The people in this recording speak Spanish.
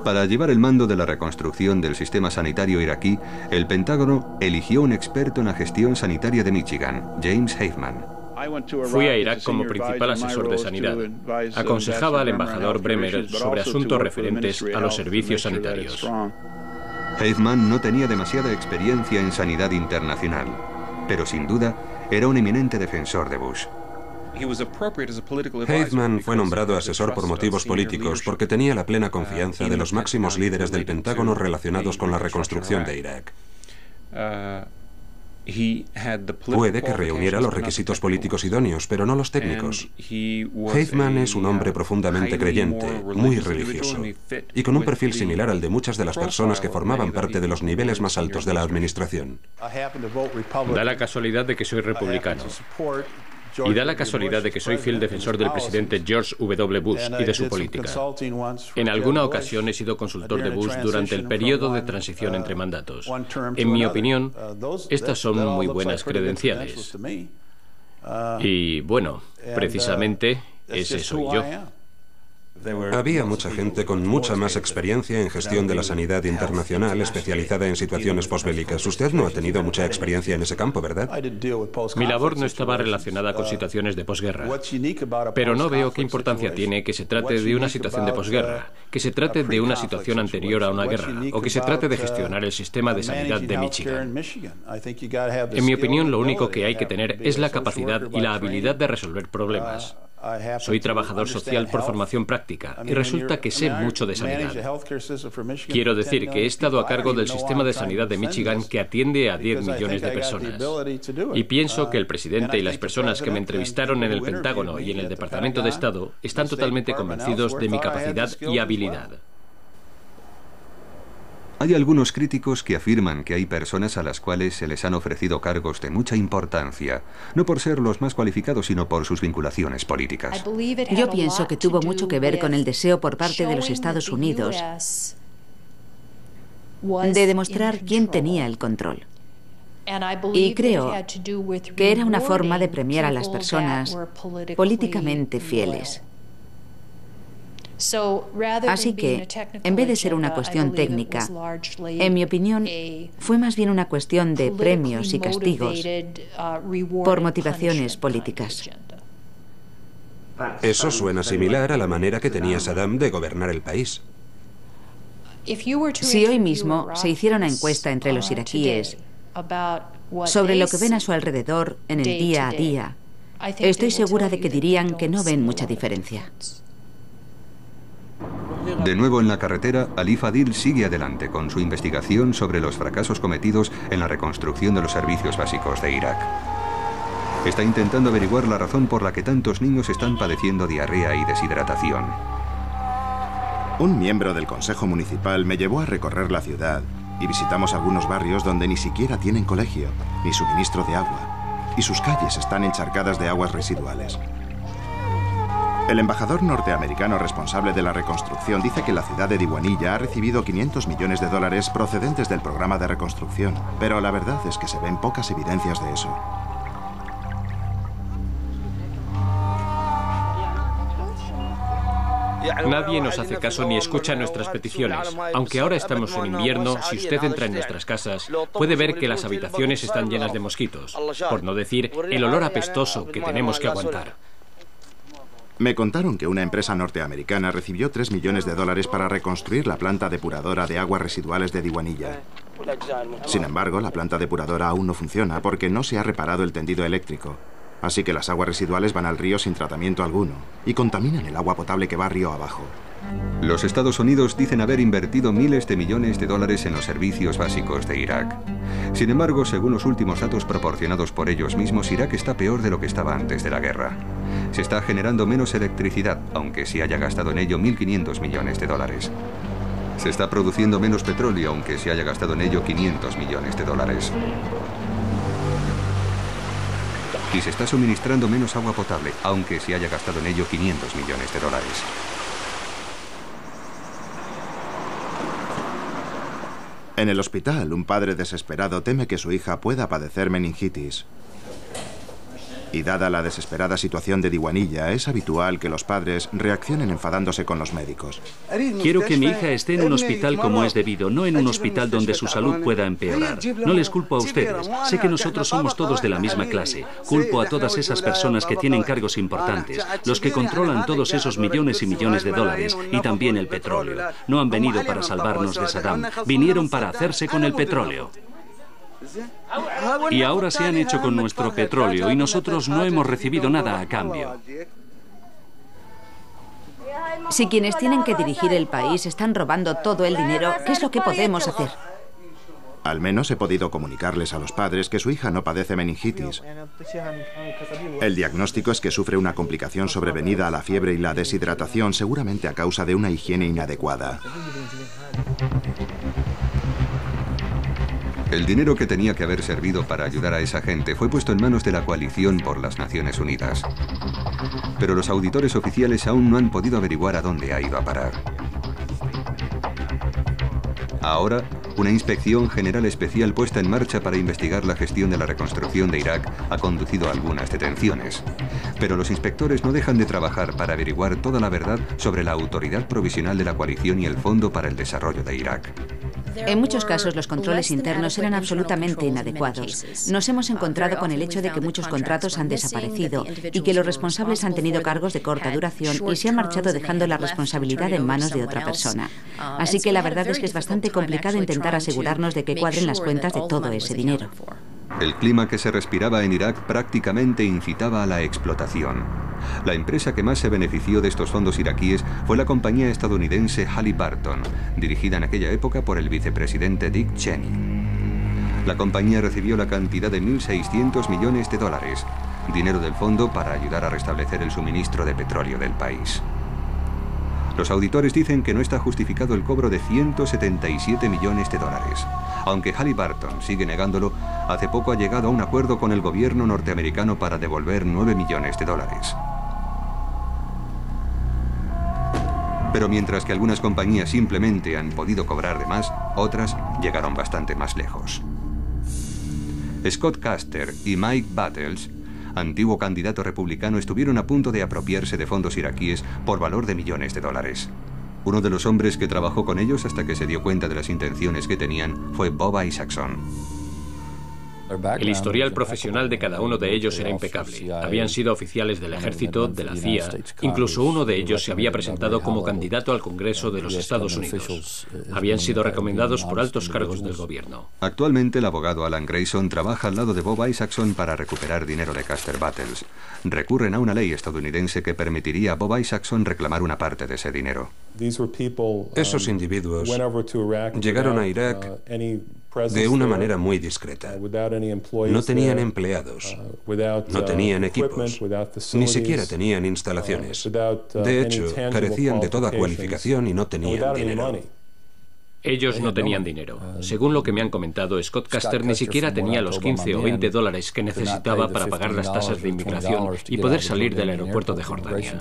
Para llevar el mando de la reconstrucción del sistema sanitario iraquí, el Pentágono eligió un experto en la gestión sanitaria de Michigan, James Heifman. Fui a Irak como principal asesor de sanidad. Aconsejaba al embajador Bremer sobre asuntos referentes a los servicios sanitarios. Heifman no tenía demasiada experiencia en sanidad internacional, pero sin duda era un eminente defensor de Bush. Heifman fue nombrado asesor por motivos políticos porque tenía la plena confianza de los máximos líderes del Pentágono relacionados con la reconstrucción de Irak. Puede que reuniera los requisitos políticos idóneos, pero no los técnicos. Heifman es un hombre profundamente creyente, muy religioso, y con un perfil similar al de muchas de las personas que formaban parte de los niveles más altos de la administración. Da la casualidad de que soy republicano. Y da la casualidad de que soy fiel defensor del presidente George W. Bush y de su política. En alguna ocasión he sido consultor de Bush durante el periodo de transición entre mandatos. En mi opinión, estas son muy buenas credenciales. Y bueno, precisamente ese soy yo. Había mucha gente con mucha más experiencia en gestión de la sanidad internacional especializada en situaciones posbélicas. Usted no ha tenido mucha experiencia en ese campo, ¿verdad? Mi labor no estaba relacionada con situaciones de posguerra. Pero no veo qué importancia tiene que se trate de una situación de posguerra, que se trate de una situación anterior a una guerra, o que se trate de gestionar el sistema de sanidad de Michigan. En mi opinión, lo único que hay que tener es la capacidad y la habilidad de resolver problemas. Soy trabajador social por formación práctica y resulta que sé mucho de sanidad. Quiero decir que he estado a cargo del sistema de sanidad de Michigan que atiende a 10 millones de personas. Y pienso que el presidente y las personas que me entrevistaron en el Pentágono y en el Departamento de Estado están totalmente convencidos de mi capacidad y habilidad. Hay algunos críticos que afirman que hay personas a las cuales se les han ofrecido cargos de mucha importancia, no por ser los más cualificados, sino por sus vinculaciones políticas. Yo pienso que tuvo mucho que ver con el deseo por parte de los Estados Unidos de demostrar quién tenía el control. Y creo que era una forma de premiar a las personas políticamente fieles. Así que, en vez de ser una cuestión técnica, en mi opinión, fue más bien una cuestión de premios y castigos por motivaciones políticas. Eso suena similar a la manera que tenía Saddam de gobernar el país. Si hoy mismo se hiciera una encuesta entre los iraquíes sobre lo que ven a su alrededor en el día a día, estoy segura de que dirían que no ven mucha diferencia. De nuevo en la carretera, Ali Fadil sigue adelante con su investigación sobre los fracasos cometidos en la reconstrucción de los servicios básicos de Irak. Está intentando averiguar la razón por la que tantos niños están padeciendo diarrea y deshidratación. Un miembro del Consejo Municipal me llevó a recorrer la ciudad y visitamos algunos barrios donde ni siquiera tienen colegio, ni suministro de agua, y sus calles están encharcadas de aguas residuales. El embajador norteamericano responsable de la reconstrucción dice que la ciudad de Diwaniyah ha recibido $500 millones procedentes del programa de reconstrucción, pero la verdad es que se ven pocas evidencias de eso. Nadie nos hace caso ni escucha nuestras peticiones. Aunque ahora estamos en invierno, si usted entra en nuestras casas, puede ver que las habitaciones están llenas de mosquitos, por no decir el olor apestoso que tenemos que aguantar. Me contaron que una empresa norteamericana recibió $3 millones para reconstruir la planta depuradora de aguas residuales de Diwaniyah. Sin embargo, la planta depuradora aún no funciona porque no se ha reparado el tendido eléctrico. Así que las aguas residuales van al río sin tratamiento alguno y contaminan el agua potable que va río abajo. Los Estados Unidos dicen haber invertido miles de millones de dólares en los servicios básicos de Irak. Sin embargo, según los últimos datos proporcionados por ellos mismos, Irak está peor de lo que estaba antes de la guerra. Se está generando menos electricidad, aunque se haya gastado en ello 1.500 millones de dólares. Se está produciendo menos petróleo, aunque se haya gastado en ello 500 millones de dólares. Y se está suministrando menos agua potable, aunque se haya gastado en ello 500 millones de dólares. En el hospital, un padre desesperado teme que su hija pueda padecer meningitis. Y dada la desesperada situación de Diwanilla, es habitual que los padres reaccionen enfadándose con los médicos. Quiero que mi hija esté en un hospital como es debido, no en un hospital donde su salud pueda empeorar. No les culpo a ustedes. Sé que nosotros somos todos de la misma clase. Culpo a todas esas personas que tienen cargos importantes, los que controlan todos esos millones y millones de dólares y también el petróleo. No han venido para salvarnos de Saddam, vinieron para hacerse con el petróleo. Y ahora se han hecho con nuestro petróleo y nosotros no hemos recibido nada a cambio. Si quienes tienen que dirigir el país están robando todo el dinero, ¿qué es lo que podemos hacer? Al menos he podido comunicarles a los padres que su hija no padece meningitis. El diagnóstico es que sufre una complicación sobrevenida a la fiebre y la deshidratación, seguramente a causa de una higiene inadecuada. El dinero que tenía que haber servido para ayudar a esa gente fue puesto en manos de la coalición por las Naciones Unidas. Pero los auditores oficiales aún no han podido averiguar a dónde ha ido a parar. Ahora, una inspección general especial puesta en marcha para investigar la gestión de la reconstrucción de Irak ha conducido a algunas detenciones. Pero los inspectores no dejan de trabajar para averiguar toda la verdad sobre la autoridad provisional de la coalición y el Fondo para el Desarrollo de Irak. En muchos casos los controles internos eran absolutamente inadecuados. Nos hemos encontrado con el hecho de que muchos contratos han desaparecido y que los responsables han tenido cargos de corta duración y se han marchado dejando la responsabilidad en manos de otra persona. Así que la verdad es que es bastante complicado intentar asegurarnos de que cuadren las cuentas de todo ese dinero. El clima que se respiraba en Irak prácticamente incitaba a la explotación. La empresa que más se benefició de estos fondos iraquíes fue la compañía estadounidense Halliburton, dirigida en aquella época por el vicepresidente Dick Cheney. La compañía recibió la cantidad de 1.600 millones de dólares, dinero del fondo para ayudar a restablecer el suministro de petróleo del país. Los auditores dicen que no está justificado el cobro de 177 millones de dólares. Aunque Halliburton sigue negándolo, hace poco ha llegado a un acuerdo con el gobierno norteamericano para devolver 9 millones de dólares. Pero mientras que algunas compañías simplemente han podido cobrar de más, otras llegaron bastante más lejos. Scott Caster y Mike Battles, antiguo candidato republicano, estuvieron a punto de apropiarse de fondos iraquíes por valor de millones de dólares. Uno de los hombres que trabajó con ellos hasta que se dio cuenta de las intenciones que tenían fue Bob Isaacson. El historial profesional de cada uno de ellos era impecable. Habían sido oficiales del ejército, de la CIA. Incluso uno de ellos se había presentado como candidato al Congreso de los Estados Unidos. Habían sido recomendados por altos cargos del gobierno. Actualmente el abogado Alan Grayson trabaja al lado de Bob Isaacson para recuperar dinero de Caster Battles. Recurren a una ley estadounidense que permitiría a Bob Isaacson reclamar una parte de ese dinero. Esos individuos llegaron a Irak de una manera muy discreta. No tenían empleados, no tenían equipos, ni siquiera tenían instalaciones. De hecho, carecían de toda cualificación y no tenían dinero. Ellos no tenían dinero. Según lo que me han comentado, Scott Caster ni siquiera tenía los 15 o 20 dólares que necesitaba para pagar las tasas de inmigración y poder salir del aeropuerto de Jordania.